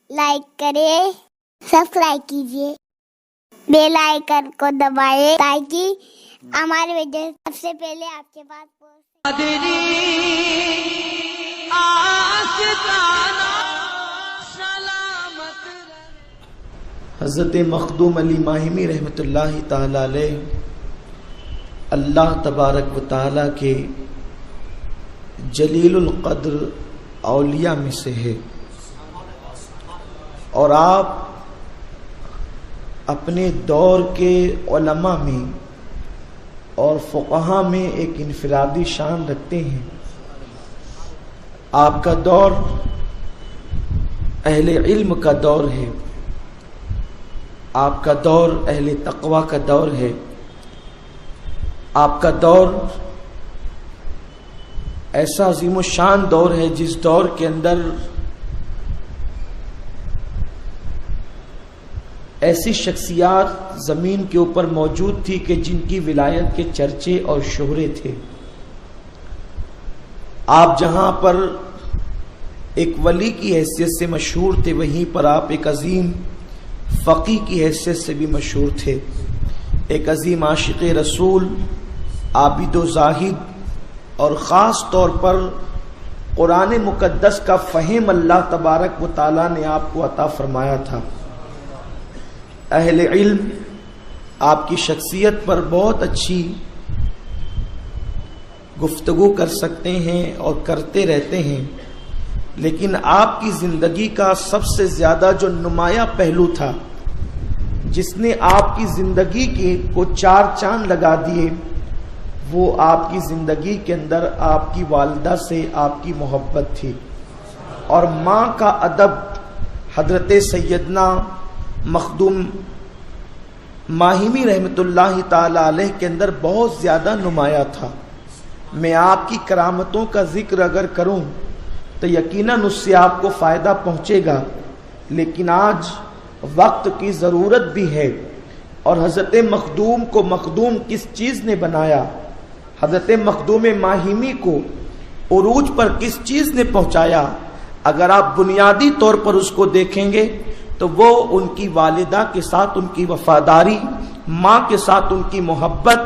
Like کریں، subscribe کیجیے، bell icon کو دبائیں تاکہ ہماری ویڈیو سب سے پہلے آپ کے پاس پہنچے۔ حضرت مخدوم علی ماہمی رحمۃ اللہ تعالی علیہ اللہ تبارک و تعالی کے جلیل القدر اولیاء میں سے ہے، اور آپ اپنے دور کے علماء میں اور فقہاء میں ایک انفرادی شان رکھتے ہیں۔ آپ کا دور اہل علم کا دور ہے، آپ کا دور اہل تقوی کا دور ہے، آپ کا دور ایسا عظیم و شان دور ہے جس دور کے اندر ایسی شخصیات زمین کے اوپر موجود تھی کہ جن کی ولایت کے چرچے اور شہرے تھے۔ آپ جہاں پر ایک ولی کی حیثیت سے مشہور تھے، وہیں پر آپ ایک عظیم فقیہ کی حیثیت سے بھی مشہور تھے، ایک عظیم عاشق رسول، عابد و زاہد، اور خاص طور پر قرآن مقدس کا فہم اللہ تبارک و تعالی نے آپ کو عطا فرمایا تھا۔ اہل علم آپ کی شخصیت پر بہت اچھی گفتگو کر سکتے ہیں اور کرتے رہتے ہیں، لیکن آپ کی زندگی کا سب سے زیادہ جو نمایاں پہلو تھا جس نے آپ کی زندگی کے کو چار چاند لگا دیے، وہ آپ کی زندگی کے اندر آپ کی والدہ سے آپ کی محبت تھی، اور ماں کا ادب حضرت سیدنا مخدوم ماہمی رحمۃ اللہ تعالی علیہ کے اندر بہت زیادہ نمایاں تھا۔ میں آپ کی کرامتوں کا ذکر اگر کروں تو یقیناً اس سے آپ کو فائدہ پہنچے گا، لیکن آج وقت کی ضرورت بھی ہے، اور حضرت مخدوم کو مخدوم کس چیز نے بنایا، حضرت مخدوم ماہمی کو عروج پر کس چیز نے پہنچایا، اگر آپ بنیادی طور پر اس کو دیکھیں گے تو وہ ان کی والدہ کے ساتھ ان کی وفاداری، ماں کے ساتھ ان کی محبت۔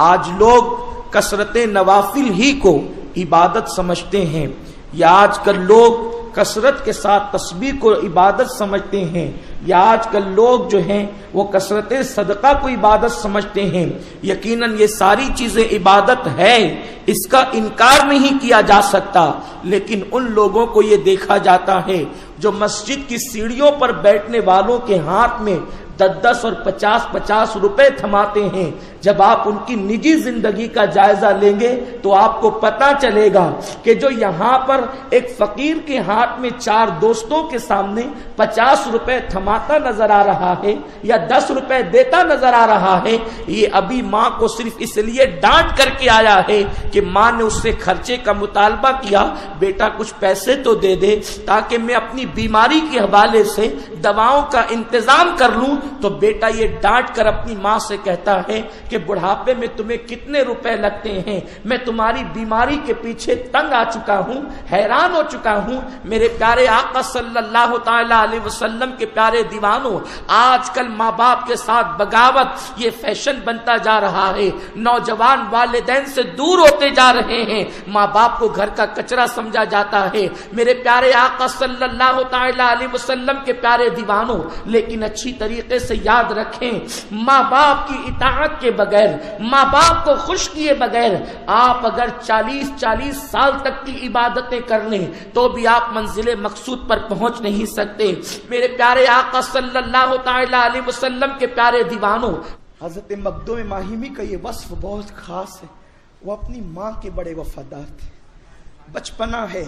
آج لوگ کثرت نوافل ہی کو عبادت سمجھتے ہیں، یا آج کل لوگ کثرت کے ساتھ تسبیح کو عبادت سمجھتے ہیں، یا آج کل لوگ جو ہیں وہ کثرت صدقہ کو عبادت سمجھتے ہیں۔ یقیناً یہ ساری چیزیں عبادت ہے، اس کا انکار نہیں کیا جا سکتا، لیکن ان لوگوں کو یہ دیکھا جاتا ہے جو مسجد کی سیڑھیوں پر بیٹھنے والوں کے ہاتھ میں 10 اور 50 روپے تھماتے ہیں۔ جب آپ ان کی نجی زندگی کا جائزہ لیں گے تو آپ کو پتہ چلے گا کہ جو یہاں پر ایک فقیر کے ہاتھ میں 4 دوستوں کے سامنے 50 روپے تھماتا نظر آ رہا ہے یا 10 روپے دیتا نظر آ رہا ہے، یہ ابھی ماں کو صرف اس لیے ڈانٹ کر کے آیا ہے کہ ماں نے اس سے خرچے کا مطالبہ کیا، بیٹا کچھ پیسے تو دے دے تاکہ میں اپنی بیماری کے حوالے سے دواؤں کا انتظام کر لوں۔ تو بیٹا یہ ڈانٹ کر اپنی ماں سے کہتا ہے کہ بڑھاپے میں تمہیں کتنے روپے لگتے ہیں، میں تمہاری بیماری کے پیچھے تنگ آ چکا ہوں، حیران ہو چکا ہوں۔ میرے پیارے آقا صلی اللہ تعالی علیہ وسلم کے پیارے دیوانوں، آج کل ماں باپ کے ساتھ بغاوت یہ فیشن بنتا جا رہا ہے، نوجوان والدین سے دور ہوتے جا رہے ہیں، ماں باپ کو گھر کا کچرا سمجھا جاتا ہے۔ میرے پیارے آقا صلی اللہ تعالی علیہ وسلم کے پیارے دیوانوں، لیکن اچھی طریقے سے یاد رکھیں، ماں باپ کی اطاعت کے بغیر، ماں باپ کو خوش کیے بغیر آپ اگر 40 سال تک کی عبادتیں کر لیں تو بھی آپ منزل مقصود پر پہنچ نہیں سکتے۔ میرے پیارے آقا صلی اللہ تعالی علیہ وسلم کے پیارے دیوانوں، حضرت مخدوم ماہمی کا یہ وصف بہت خاص ہے، وہ اپنی ماں کے بڑے وفادار تھے۔ بچپنا ہے،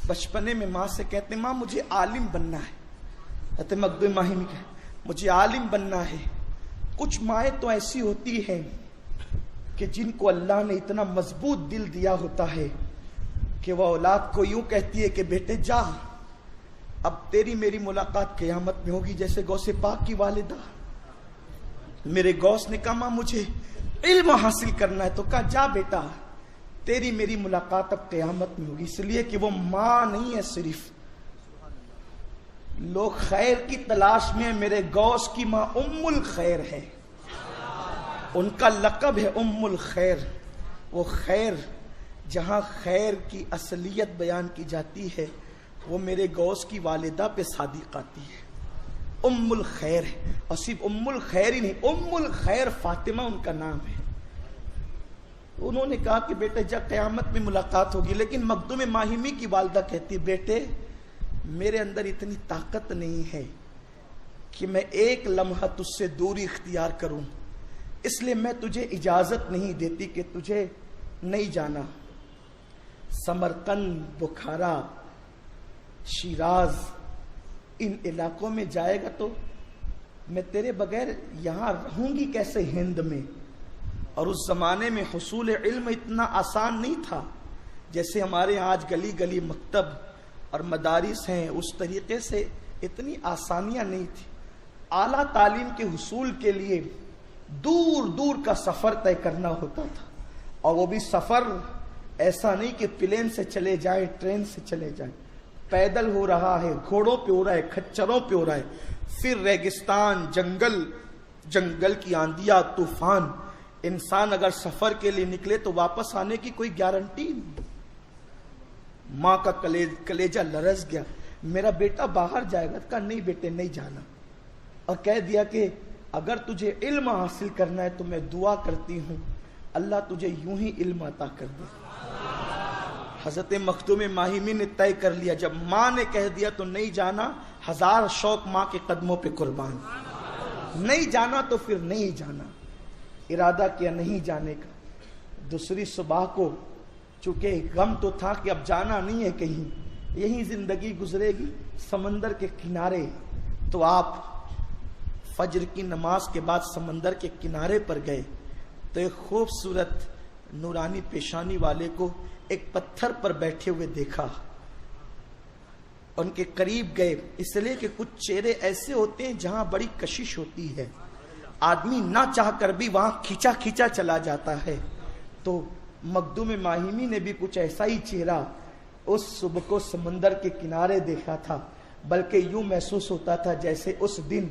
بچپنے میں ماں سے کہتے ماں مجھے عالم بننا ہے، حضرت مخدوم ماہمی کہ مجھے عالم بننا ہے۔ کچھ مائیں تو ایسی ہوتی ہیں کہ جن کو اللہ نے اتنا مضبوط دل دیا ہوتا ہے کہ وہ اولاد کو یوں کہتی ہے کہ بیٹے جا، اب تیری میری ملاقات قیامت میں ہوگی، جیسے غوث پاک کی والدہ۔ میرے غوث نے کہا ماں مجھے علم حاصل کرنا ہے، تو کہا جا بیٹا تیری میری ملاقات اب قیامت میں ہوگی، اس لیے کہ وہ ماں نہیں ہے صرف، لوگ خیر کی تلاش میں، میرے غوث کی ماں ام الخیر ہے، ان کا لقب ہے ام الخیر۔ وہ خیر جہاں خیر کی اصلیت بیان کی جاتی ہے وہ میرے غوث کی والدہ پہ صادق آتی ہے، ام الخیر ہے۔ اور صرف ام الخیر ہی نہیں، ام الخیر فاطمہ ان کا نام ہے۔ انہوں نے کہا کہ بیٹے جب قیامت میں ملاقات ہوگی، لیکن مخدوم ماہمی کی والدہ کہتی بیٹے میرے اندر اتنی طاقت نہیں ہے کہ میں ایک لمحہ تجھ سے دوری اختیار کروں، اس لیے میں تجھے اجازت نہیں دیتی کہ تجھے نہیں جانا۔ سمرقند، بخارا، شیراز، ان علاقوں میں جائے گا تو میں تیرے بغیر یہاں رہوں گی کیسے ہند میں؟ اور اس زمانے میں حصول علم اتنا آسان نہیں تھا جیسے ہمارے آج گلی گلی مکتب اور مدارس ہیں، اس طریقے سے اتنی آسانیاں نہیں تھی۔ اعلیٰ تعلیم کے حصول کے لیے دور دور کا سفر طے کرنا ہوتا تھا، اور وہ بھی سفر ایسا نہیں کہ پلین سے چلے جائیں، ٹرین سے چلے جائیں، پیدل ہو رہا ہے، گھوڑوں پہ ہو رہا ہے، کھچروں پہ ہو رہا ہے، پھر ریگستان، جنگل کی آندیاں، طوفان۔ انسان اگر سفر کے لیے نکلے تو واپس آنے کی کوئی گارنٹی نہیں۔ ماں کا کلیجہ لرز گیا، میرا بیٹا باہر جائے گا؟ کہا نہیں بیٹے نہیں جانا، اور کہہ دیا کہ اگر تجھے علم حاصل کرنا ہے تو میں دعا کرتی ہوں اللہ تجھے یوں ہی علم عطا کر دے۔ حضرت مخدوم ماہمی نے طے کر لیا، جب ماں نے کہہ دیا تو نہیں جانا، ہزار شوق ماں کے قدموں پہ قربان، نہیں جانا تو پھر نہیں جانا۔ ارادہ کیا نہیں جانے کا۔ دوسری صبح کو چونکہ غم تو تھا کہ اب جانا نہیں ہے کہیں، یہیں زندگی گزرے گی سمندر کے کنارے، تو آپ فجر کی نماز کے بعد سمندر کے کنارے پر گئے تو ایک خوبصورت نورانی پیشانی والے کو ایک پتھر پر بیٹھے ہوئے دیکھا۔ ان کے قریب گئے، اس لیے کہ کچھ چہرے ایسے ہوتے ہیں جہاں بڑی کشش ہوتی ہے، آدمی نہ چاہ کر بھی وہاں کھینچا کھینچا چلا جاتا ہے۔ تو مخدوم ماہمی نے بھی کچھ ایسا ہی چہرہ اس صبح کو سمندر کے کنارے دیکھا تھا، بلکہ یوں محسوس ہوتا تھا جیسے اس دن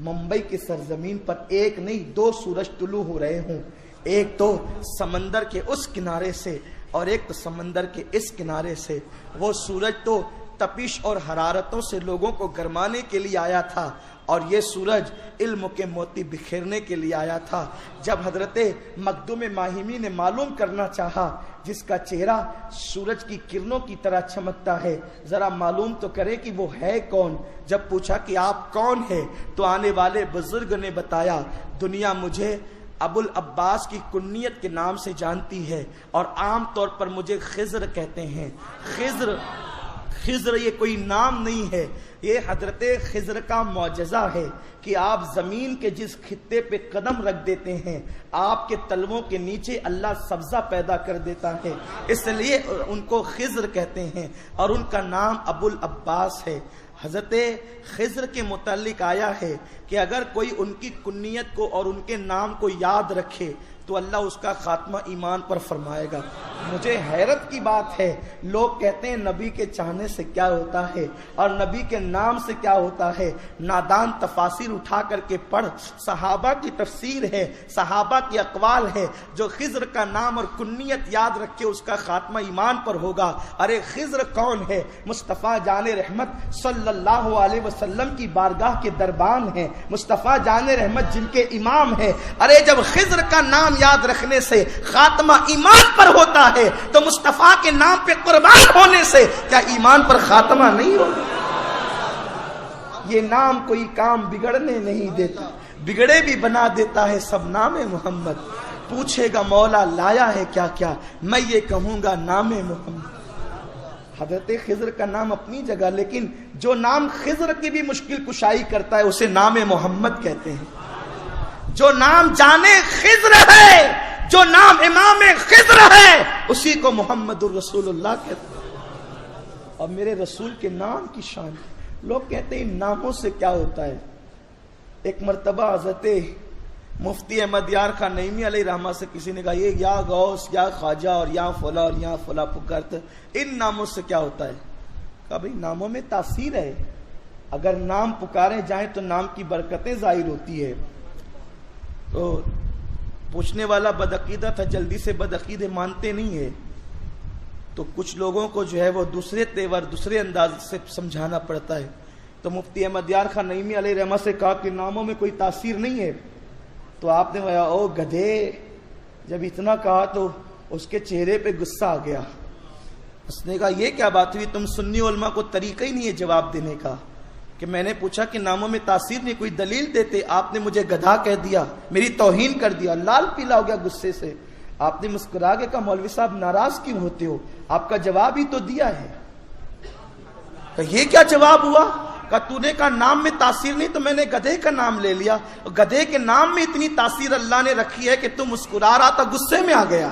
ممبئی کی سرزمین پر ایک نہیں دو سورج طلوع ہو رہے ہوں، ایک تو سمندر کے اس کنارے سے اور ایک تو سمندر کے اس کنارے سے۔ وہ سورج تو تپش اور حرارتوں سے لوگوں کو گرمانے کے لیے آیا تھا، اور یہ سورج علم کے موتی بکھیرنے کے لیے آیا تھا۔ جب حضرت مخدوم ماہمی نے معلوم کرنا چاہا جس کا چہرہ سورج کی کرنوں کی طرح چمکتا ہے، ذرا معلوم تو کرے کہ وہ ہے کون۔ جب پوچھا کہ آپ کون ہیں تو آنے والے بزرگ نے بتایا دنیا مجھے ابو العباس کی کنیت کے نام سے جانتی ہے، اور عام طور پر مجھے خضر کہتے ہیں۔ خضر یہ کوئی نام نہیں ہے، یہ حضرت خضر کا معجزہ ہے کہ آپ زمین کے جس خطے پہ قدم رکھ دیتے ہیں آپ کے تلووں کے نیچے اللہ سبزہ پیدا کر دیتا ہے، اس لیے ان کو خضر کہتے ہیں، اور ان کا نام ابو العباس ہے۔ حضرت خضر کے متعلق آیا ہے کہ اگر کوئی ان کی کنیت کو اور ان کے نام کو یاد رکھے تو اللہ اس کا خاتمہ ایمان پر فرمائے گا۔ مجھے حیرت کی بات ہے، لوگ کہتے ہیں نبی کے چاہنے سے کیا ہوتا ہے اور نبی کے نام سے کیا ہوتا ہے۔ نادان تفاسیر اٹھا کر کے پڑھ، صحابہ کی تفسیر ہے، صحابہ کی اقوال ہے، جو خضر کا نام اور کنیت یاد رکھے اس کا خاتمہ ایمان پر ہوگا۔ ارے خضر کون ہے؟ مصطفیٰ جان رحمت صلی اللہ علیہ وسلم کی بارگاہ کے دربان ہیں، مصطفیٰ جان رحمت جن کے امام ہیں۔ ارے جب خضر کا نام یاد رکھنے سے خاتمہ ایمان پر ہوتا ہے تو مصطفیٰ کے نام پہ قربان ہونے سے کیا ایمان پر خاتمہ نہیں ہوگا؟ یہ نام کوئی کام بگڑنے نہیں دیتا، بگڑے بھی بنا دیتا ہے سب نام محمد۔ پوچھے گا مولا لایا ہے کیا کیا، میں یہ کہوں گا نام محمد۔ حضرت خضر کا نام اپنی جگہ، لیکن جو نام خضر کی بھی مشکل کشائی کرتا ہے اسے نام محمد کہتے ہیں۔ جو نام جانے خضر ہے، جو نام امام خضر ہے، اسی کو محمد الرسول اللہ کہتے ہیں۔ اور میرے رسول کے نام کی شان، لوگ کہتے ہیں ان ناموں سے کیا ہوتا ہے۔ ایک مرتبہ حضرت مفتی احمد یار خان نعیمی علیہ رحمہ سے کسی نے کہا یہ یا غوث یا خواجہ اور یا فلا اور یا فلا پکارتے، ان ناموں سے کیا ہوتا ہے؟ کہا بھئی ناموں میں تاثیر ہے، اگر نام پکارے جائیں تو نام کی برکتیں ظاہر ہوتی ہے. تو پوچھنے والا بدعقیدہ تھا, جلدی سے بدعقیدے مانتے نہیں ہے, تو کچھ لوگوں کو جو ہے وہ دوسرے تیور دوسرے انداز سے سمجھانا پڑتا ہے. تو مفتی احمد یار خان نعیمی علیہ رحمہ سے کہا کہ ناموں میں کوئی تاثیر نہیں ہے. تو آپ نے کہا او گدھے, جب اتنا کہا تو اس کے چہرے پہ غصہ آ گیا. اس نے کہا یہ کیا بات ہوئی, تم سنی علماء کو طریقہ ہی نہیں ہے جواب دینے کا, کہ میں نے پوچھا کہ ناموں میں تاثیر نہیں, کوئی دلیل دیتے, آپ نے مجھے گدھا کہہ دیا, میری توہین کر دیا. لال پیلا ہو گیا غصے سے. آپ نے مسکرا کے کہا مولوی صاحب ناراض کیوں ہوتے ہو, آپ کا جواب ہی تو دیا ہے. کہ یہ کیا جواب ہوا؟ کہ تو نے کہا نام میں تاثیر نہیں, تو میں نے گدھے کا نام لے لیا. گدھے کے نام میں اتنی تاثیر اللہ نے رکھی ہے کہ تو مسکرا رہا تھا غصے میں آ گیا.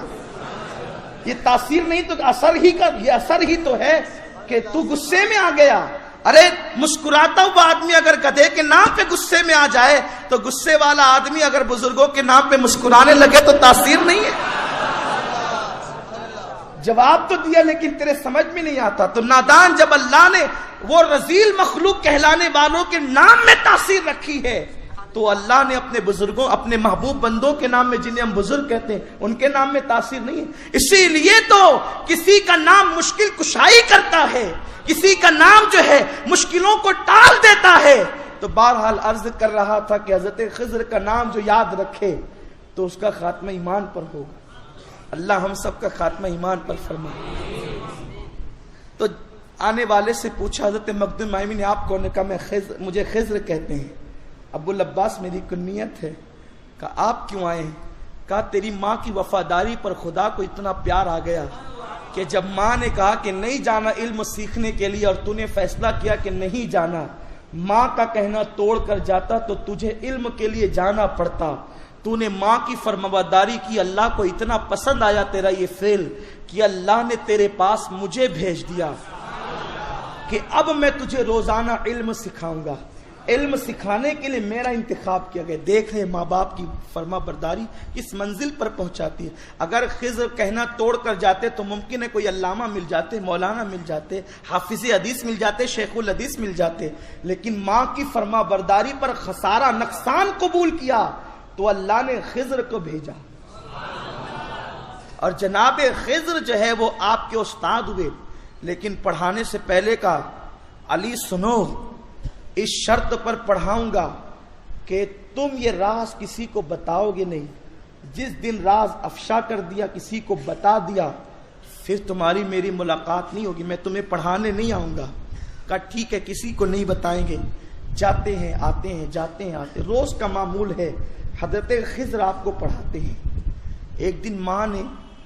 یہ تاثیر نہیں تو اثر ہی کا, یہ اثر ہی تو ہے کہ تو غصے میں آ گیا. ارے مسکراتا ہوا آدمی اگر گدھے کے نام پہ غصے میں آ جائے, تو غصے والا آدمی اگر بزرگوں کے نام پہ مسکرانے لگے تو تاثیر نہیں ہے. جواب تو دیا لیکن تیرے سمجھ میں نہیں آتا. تو نادان, جب اللہ نے وہ رذیل مخلوق کہلانے والوں کے نام میں تاثیر رکھی ہے, تو اللہ نے اپنے بزرگوں, اپنے محبوب بندوں کے نام میں, جنہیں ہم بزرگ کہتے ہیں, ان کے نام میں تاثیر نہیں ہے. اسی لیے تو کسی کا نام مشکل کشائی کرتا ہے, کسی کا نام جو ہے مشکلوں کو ٹال دیتا ہے. تو بہرحال عرض کر رہا تھا کہ حضرت خضر کا نام جو یاد رکھے تو اس کا خاتمہ ایمان پر ہوگا. اللہ ہم سب کا خاتمہ ایمان پر فرمائے. تو آنے والے سے پوچھا حضرت مخدوم مائمی نے آپ کون؟ نے کہا مجھے خضر کہتے ہیں, ابو العباس میری کنیت ہے. کہا آپ کیوں آئے ہیں؟ کہا تیری ماں کی وفاداری پر خدا کو اتنا پیار آ گیا کہ جب ماں نے کہا کہ نہیں جانا علم سیکھنے کے لیے, اور تو نے فیصلہ کیا کہ نہیں جانا, ماں کا کہنا توڑ کر جاتا تو تجھے علم کے لیے جانا پڑتا. تو نے ماں کی فرمانبرداری کی, اللہ کو اتنا پسند آیا تیرا یہ فعل کہ اللہ نے تیرے پاس مجھے بھیج دیا کہ اب میں تجھے روزانہ علم سکھاؤں گا. علم سکھانے کے لیے میرا انتخاب کیا گیا. دیکھ رہے ماں باپ کی فرما برداری کس منزل پر پہنچاتی ہے. اگر خضر کہنا توڑ کر جاتے تو ممکن ہے کوئی علامہ مل جاتے, مولانا مل جاتے, حافظ حدیث مل جاتے, شیخ الحدیث مل جاتے, لیکن ماں کی فرما برداری پر خسارہ نقصان قبول کیا تو اللہ نے خضر کو بھیجا. اور جناب خضر جو ہے وہ آپ کے استاد ہوئے, لیکن پڑھانے سے پہلے کا علی سنو, اس شرط پر پڑھاؤں گا کہ تم یہ راز کسی کو بتاؤ گے نہیں. جس دن راز افشا کر دیا, کسی کو بتا دیا, پھر تمہاری میری ملاقات نہیں ہوگی, میں تمہیں پڑھانے نہیں آؤں گا. کہا ٹھیک ہے, کسی کو نہیں بتائیں گے. جاتے ہیں آتے ہیں, جاتے ہیں آتے, روز کا معمول ہے. حضرت خضر آپ کو پڑھاتے ہیں. ایک دن ماں نے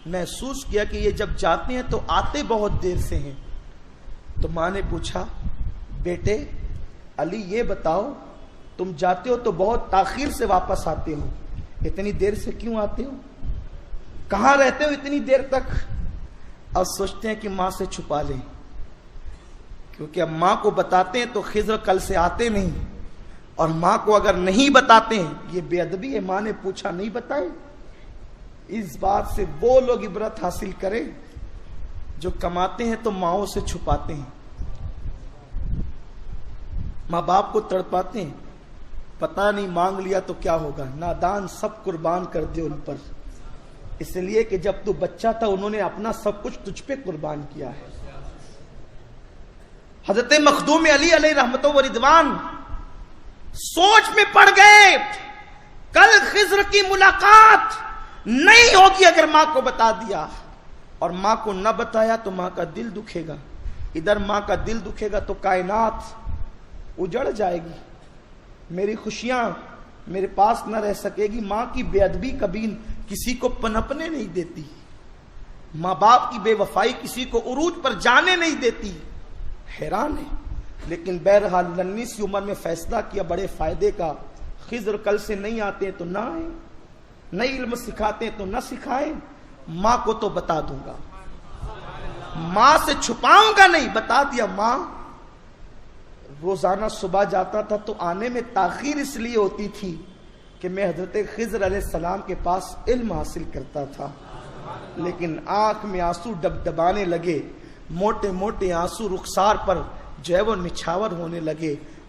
محسوس کیا کہ یہ جب جاتے ہیں تو آتے بہت دیر سے ہیں. تو ماں نے پوچھا بیٹے علی یہ بتاؤ, تم جاتے ہو تو بہت تاخیر سے واپس آتے ہو, اتنی دیر سے کیوں آتے ہو؟ کہاں رہتے ہو اتنی دیر تک؟ اب سوچتے ہیں کہ ماں سے چھپا لیں, کیونکہ اب ماں کو بتاتے ہیں تو خضر کل سے آتے نہیں, اور ماں کو اگر نہیں بتاتے ہیں یہ بے ادبی ہے. ماں نے پوچھا نہیں بتائے. اس بات سے وہ لوگ عبرت حاصل کریں جو کماتے ہیں تو ماؤں سے چھپاتے ہیں, ماں باپ کو تڑپاتے ہیں, پتہ نہیں مانگ لیا تو کیا ہوگا. نادان سب قربان کر دے ان پر, اس لیے کہ جب تو بچہ تھا انہوں نے اپنا سب کچھ تجھ پہ قربان کیا ہے. حضرت مخدوم علی علیہ رحمت و رضوان سوچ میں پڑ گئے, کل خضر کی ملاقات نہیں ہوگی اگر ماں کو بتا دیا, اور ماں کو نہ بتایا تو ماں کا دل دکھے گا. ادھر ماں کا دل دکھے گا تو کائنات اجڑ جائے گی, میری خوشیاں میرے پاس نہ رہ سکے گی. ماں کی بے ادبی کبھی کسی کو پنپنے نہیں دیتی, ماں باپ کی بے وفائی کسی کو عروج پر جانے نہیں دیتی. حیران ہے, لیکن بہرحال ننھی سی عمر میں فیصلہ کیا بڑے فائدے کا. خضر کل سے نہیں آتے تو نہ آئیں, نہیں علم سکھاتے تو نہ سکھائیں, ماں کو تو بتا دوں گا, ماں سے چھپاؤں گا نہیں. بتا دیا. ماں روزانہ صبح جاتا تھا تو آنے میں تاخیر اس لیے ہوتی تھی کہ میں حضرت خضر علیہ السلام کے پاس علم حاصل کرتا تھا. لیکن آنکھ میں آنسو ڈبڈبانے لگے, موٹے موٹے آنسو رخسار پر جو ہے وہ نچھاور ہونے لگے.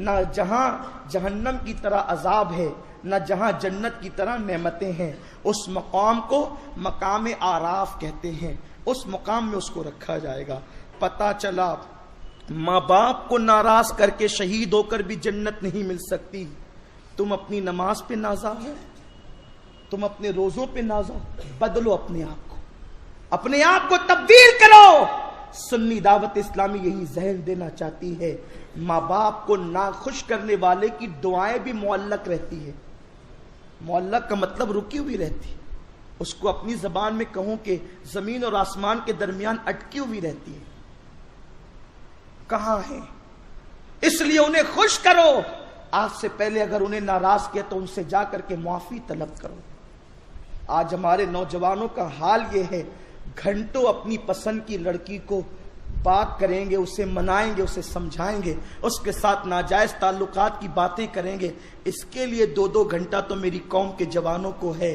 نہ جہاں جہنم کی طرح عذاب ہے، نہ جہاں جنت کی طرح نعمتیں ہیں۔ اس مقام کو مقام آراف کہتے ہیں، اس مقام میں اس کو رکھا جائے گا۔ پتہ چلا ماں باپ کو ناراض کر کے شہید ہو کر بھی جنت نہیں مل سکتی۔ تم اپنی نماز پہ نازا ہو، تم اپنے روزوں پہ نازا ہو، بدلو اپنے آپ کو تبدیل کرو۔ سنی دعوت اسلامی یہی ذہن دینا چاہتی ہے۔ ماں باپ کو ناخوش کرنے والے کی دعائیں بھی معلق رہتی ہے۔ معلق کا مطلب رکی ہوئی رہتی، اس کو اپنی زبان میں کہوں کہ زمین اور آسمان کے درمیان اٹکی ہوئی رہتی ہے۔ کہاں ہیں؟ اس لیے انہیں خوش کرو۔ آج سے پہلے اگر انہیں ناراض کیا تو ان سے جا کر کے معافی طلب کرو۔ آج ہمارے نوجوانوں کا حال یہ ہے، گھنٹوں اپنی پسند کی لڑکی کو بات کریں گے، اسے منائیں گے، اسے سمجھائیں گے، اس کے ساتھ ناجائز تعلقات کی باتیں کریں گے۔ اس کے لیے 2 گھنٹہ تو میری قوم کے جوانوں کو ہے،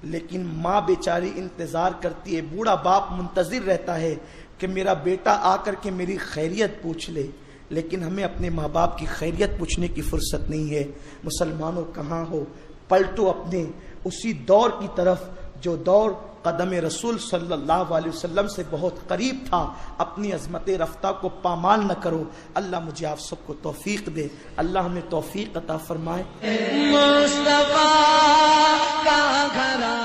لیکن ماں بیچاری انتظار کرتی ہے، بوڑھا باپ منتظر رہتا ہے کہ میرا بیٹا آ کر کے میری خیریت پوچھ لے، لیکن ہمیں اپنے ماں باپ کی خیریت پوچھنے کی فرصت نہیں ہے۔ مسلمانوں کہاں ہو؟ پلٹو اپنے اسی دور کی طرف جو دور قدم رسول صلی اللہ علیہ وسلم سے بہت قریب تھا۔ اپنی عظمت رفتہ کو پامال نہ کرو۔ اللہ مجھے آپ سب کو توفیق دے، اللہ ہمیں توفیق عطا فرمائے۔ مصطفیٰ کا گھرانہ